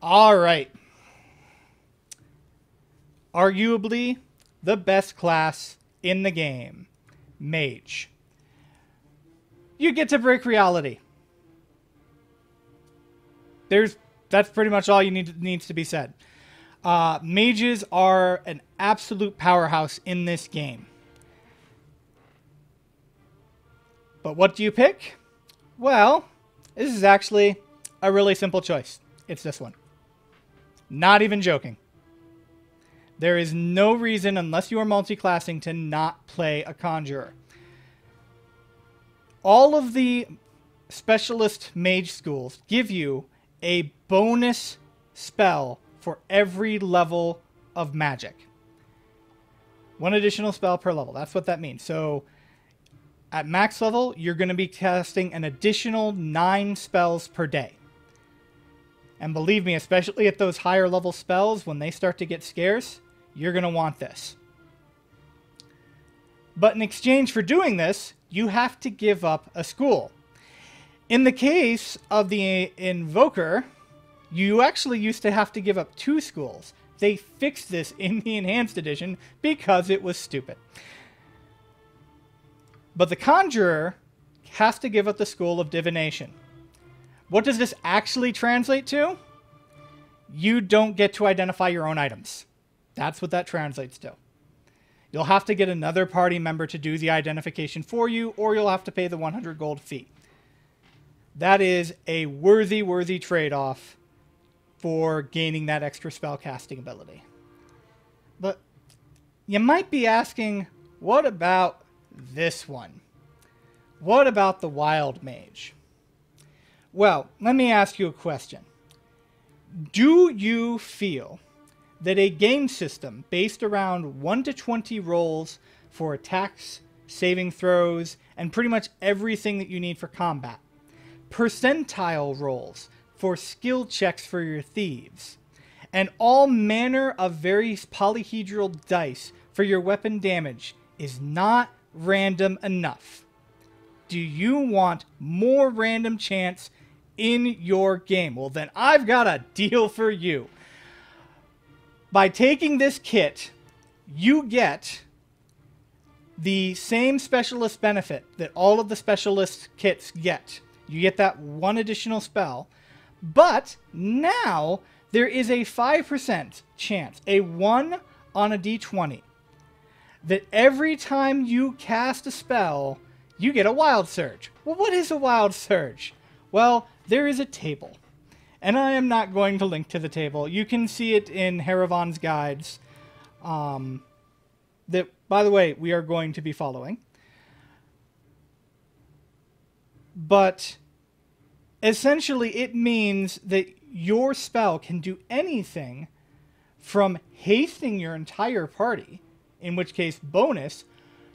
All right. Arguably the best class in the game, Mage. You get to break reality. That's pretty much all needs to be said. Mages are an absolute powerhouse in this game. But what do you pick? Well, this is actually a really simple choice. It's this one. Not even joking. There is no reason, unless you are multi-classing, to not play a Conjurer. All of the specialist mage schools give you a bonus spell for every level of magic. One additional spell per level. That's what that means. So at max level, you're going to be casting an additional 9 spells per day. And believe me, especially at those higher level spells, when they start to get scarce, you're going to want this. But in exchange for doing this, you have to give up a school. In the case of the Invoker, you actually used to have to give up 2 schools. They fixed this in the Enhanced Edition because it was stupid. But the Conjurer has to give up the School of Divination. What does this actually translate to? You don't get to identify your own items. That's what that translates to. You'll have to get another party member to do the identification for you, or you'll have to pay the 100 gold fee. That is a worthy trade-off for gaining that extra spell casting ability. But you might be asking, what about this one? What about the Wild Mage? Well, let me ask you a question. Do you feel that a game system based around 1 to 20 rolls for attacks, saving throws, and pretty much everything that you need for combat, percentile rolls for skill checks for your thieves, and all manner of very polyhedral dice for your weapon damage is not random enough? Do you want more random chance in your game? Well, then I've got a deal for you. By taking this kit, you get the same specialist benefit that all of the specialist kits get. You get that 1 additional spell, but now there is a 5% chance, a 1 on a d20, that every time you cast a spell, you get a Wild Surge. Well, what is a Wild Surge? Well, there is a table. And I am not going to link to the table. You can see it in Haravan's guides. That, by the way, we are going to be following. But essentially, it means that your spell can do anything from hasting your entire party, in which case bonus,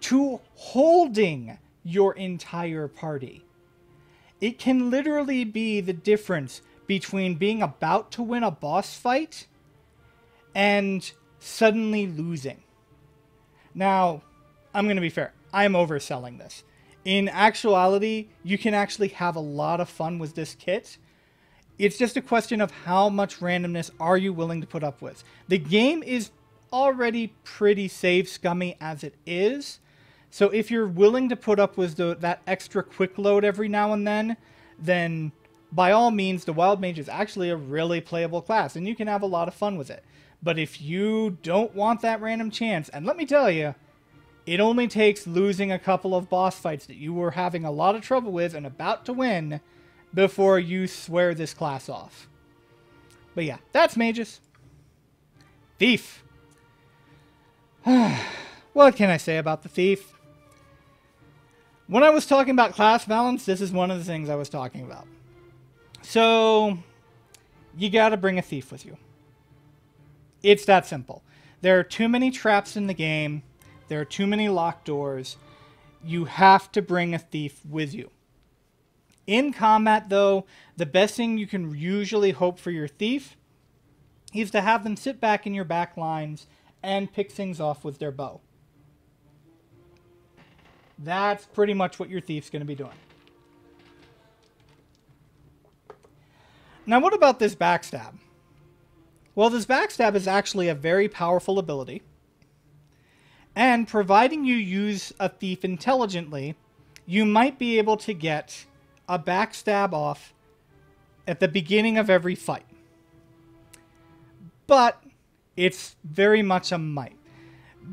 to holding your entire party. It can literally be the difference between being about to win a boss fight and suddenly losing. Now, I'm going to be fair. I'm overselling this. In actuality, you can actually have a lot of fun with this kit. It's just a question of how much randomness are you willing to put up with. The game is already pretty save scummy as it is. So if you're willing to put up with that extra quick load every now and then by all means, the Wild Mage is actually a really playable class, and you can have a lot of fun with it. But if you don't want that random chance, and let me tell you, it only takes losing a couple of boss fights that you were having a lot of trouble with and about to win before you swear this class off. But yeah, that's Mages. Thief. What can I say about the Thief? When I was talking about class balance, this is one of the things I was talking about. So, you gotta bring a thief with you. It's that simple. There are too many traps in the game. There are too many locked doors. You have to bring a thief with you. In combat, though, the best thing you can usually hope for your thief is to have them sit back in your back lines and pick things off with their bow. That's pretty much what your thief's going to be doing. Now, what about this backstab? Well, this backstab is actually a very powerful ability. And providing you use a thief intelligently, you might be able to get a backstab off at the beginning of every fight. But it's very much a might.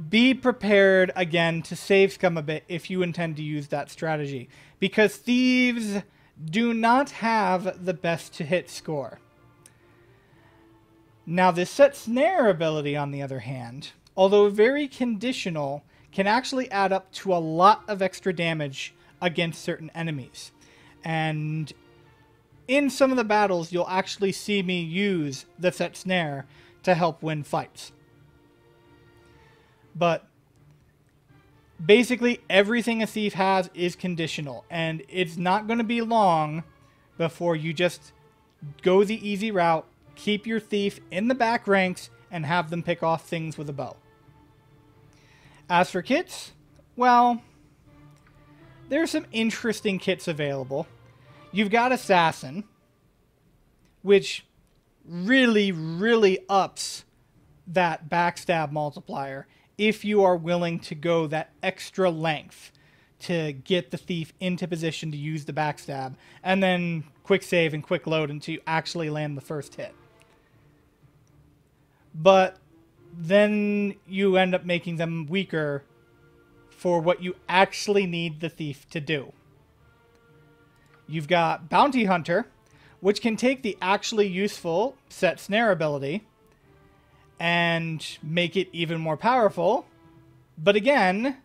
Be prepared, again, to save scum a bit if you intend to use that strategy, because thieves do not have the best to hit score. Now, this set snare ability, on the other hand, although very conditional, can actually add up to a lot of extra damage against certain enemies. And in some of the battles, you'll actually see me use the set snare to help win fights. But basically everything a thief has is conditional, and it's not going to be long before you just go the easy route, keep your thief in the back ranks, and have them pick off things with a bow. As for kits, well, there's some interesting kits available. You've got Assassin, which really ups that backstab multiplier if you are willing to go that extra length to get the thief into position to use the backstab, and then quick save and quick load until you actually land the first hit. But then you end up making them weaker for what you actually need the thief to do. You've got Bounty Hunter, which can take the actually useful set snare ability and make it even more powerful. But again,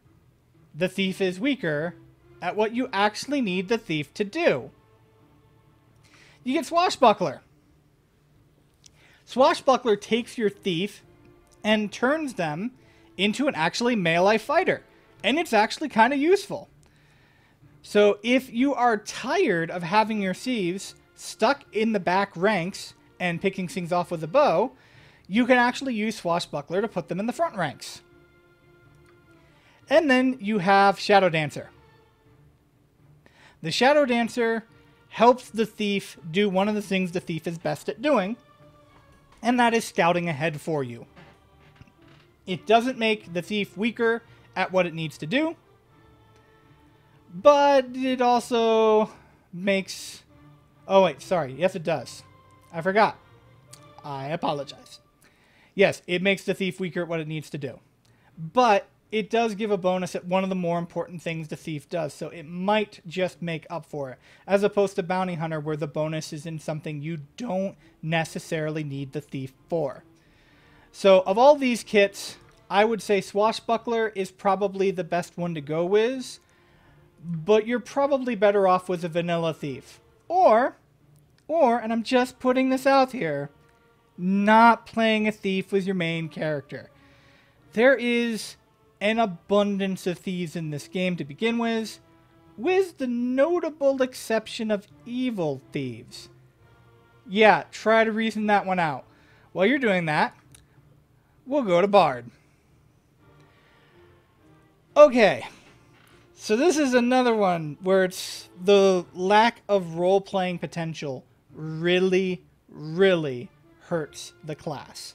the thief is weaker at what you actually need the thief to do. You get Swashbuckler. Swashbuckler takes your thief and turns them into an actually melee fighter. And it's actually kind of useful. So if you are tired of having your thieves stuck in the back ranks and picking things off with a bow, you can actually use Swashbuckler to put them in the front ranks. And then you have Shadow Dancer. The Shadow Dancer helps the thief do one of the things the thief is best at doing, and that is scouting ahead for you. It doesn't make the thief weaker at what it needs to do, but it also makes... Oh, wait, sorry. Yes, it does. I forgot. I apologize. Yes, it makes the thief weaker at what it needs to do. But it does give a bonus at one of the more important things the thief does, so it might just make up for it, as opposed to Bounty Hunter, where the bonus is in something you don't necessarily need the thief for. So, of all these kits, I would say Swashbuckler is probably the best one to go with, but you're probably better off with a vanilla thief. Or, and I'm just putting this out here, not playing a thief with your main character. There is an abundance of thieves in this game to begin with the notable exception of evil thieves. Yeah, try to reason that one out. While you're doing that, we'll go to Bard. Okay, so this is another one where it's the lack of role-playing potential really hurts the class.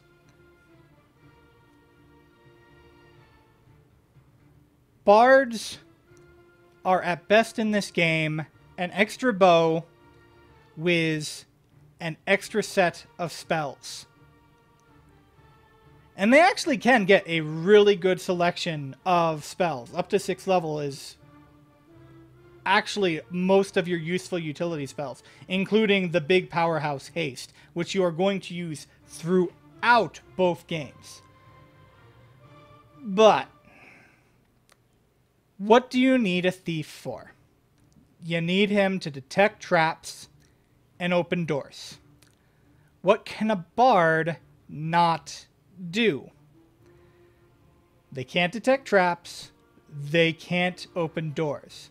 Bards are at best in this game an extra bow with an extra set of spells. And they actually can get a really good selection of spells. Up to 6th level is actually most of your useful utility spells, including the big powerhouse Haste, which you are going to use throughout both games. But what do you need a thief for? You need him to detect traps and open doors. What can a bard not do? They can't detect traps. They can't open doors.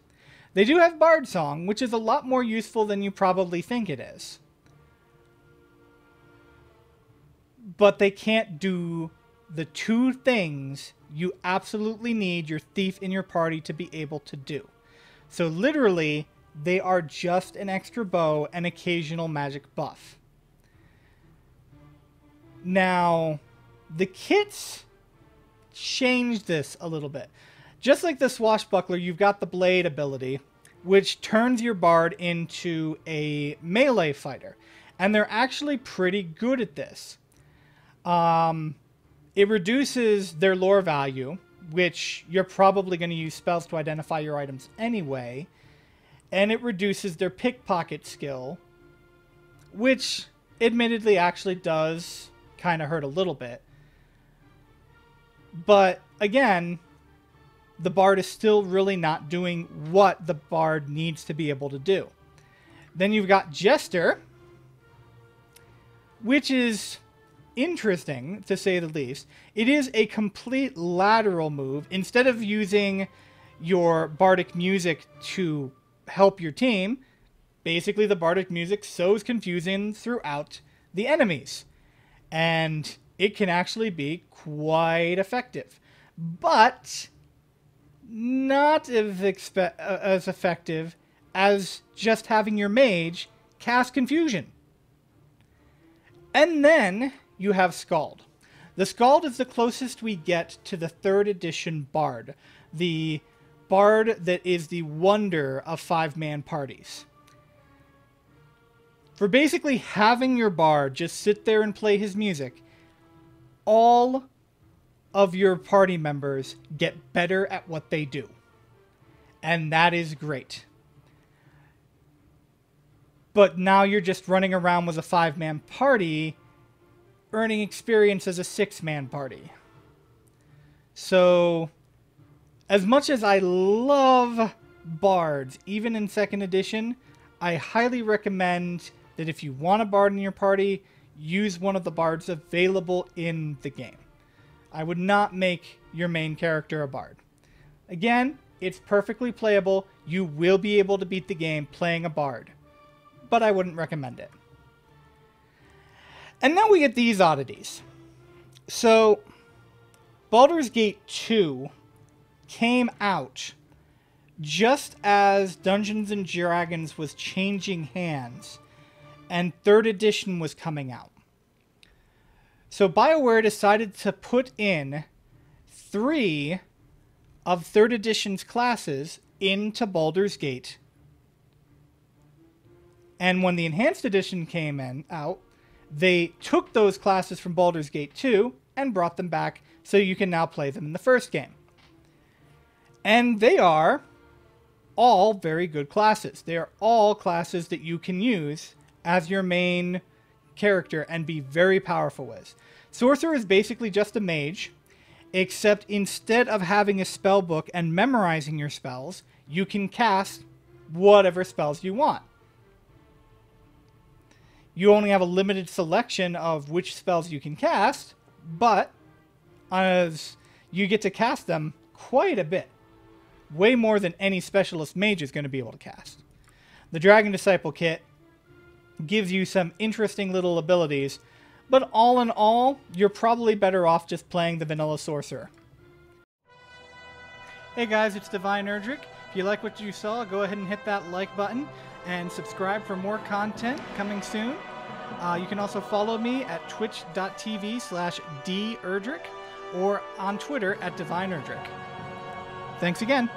They do have Bard Song, which is a lot more useful than you probably think it is. But they can't do the two things you absolutely need your thief in your party to be able to do. So literally, they are just an extra bow and occasional magic buff. Now, the kits changed this a little bit. Just like the Swashbuckler, you've got the Blade ability, which turns your Bard into a melee fighter. And they're actually pretty good at this. It reduces their lore value, which you're probably going to use spells to identify your items anyway. And it reduces their pickpocket skill, which admittedly actually does kind of hurt a little bit. But again, the Bard is still really not doing what the Bard needs to be able to do. Then you've got Jester, which is interesting, to say the least. It is a complete lateral move. Instead of using your bardic music to help your team, basically the bardic music sows confusion throughout the enemies. And it can actually be quite effective. But not as effective as just having your mage cast confusion. And then you have Skald. The Skald is the closest we get to the 3rd edition Bard. The Bard that is the wonder of 5-man parties. For basically having your Bard just sit there and play his music, all of your party members get better at what they do. And that is great. But now you're just running around with a 5-man party, earning experience as a 6-man party. So, as much as I love bards, even in 2nd edition, I highly recommend that if you want a bard in your party, use one of the bards available in the game. I would not make your main character a bard. Again, it's perfectly playable. You will be able to beat the game playing a bard. But I wouldn't recommend it. And now we get these oddities. So, Baldur's Gate 2 came out just as Dungeons & Dragons was changing hands and 3rd edition was coming out. So BioWare decided to put in 3 of 3rd edition's classes into Baldur's Gate. And when the Enhanced Edition came out, they took those classes from Baldur's Gate 2 and brought them back so you can now play them in the first game. And they are all very good classes. They are all classes that you can use as your main character and be very powerful with. Sorcerer is basically just a mage, except instead of having a spell book and memorizing your spells, you can cast whatever spells you want. You only have a limited selection of which spells you can cast, but as you get to cast them quite a bit. Way more than any specialist mage is going to be able to cast. The Dragon Disciple kit gives you some interesting little abilities, but all in all, you're probably better off just playing the vanilla Sorcerer. Hey guys, it's Divine Erdrick. If you like what you saw, go ahead and hit that like button and subscribe for more content coming soon. You can also follow me at twitch.tv/derdrick or on Twitter at Divine Erdrick. Thanks again.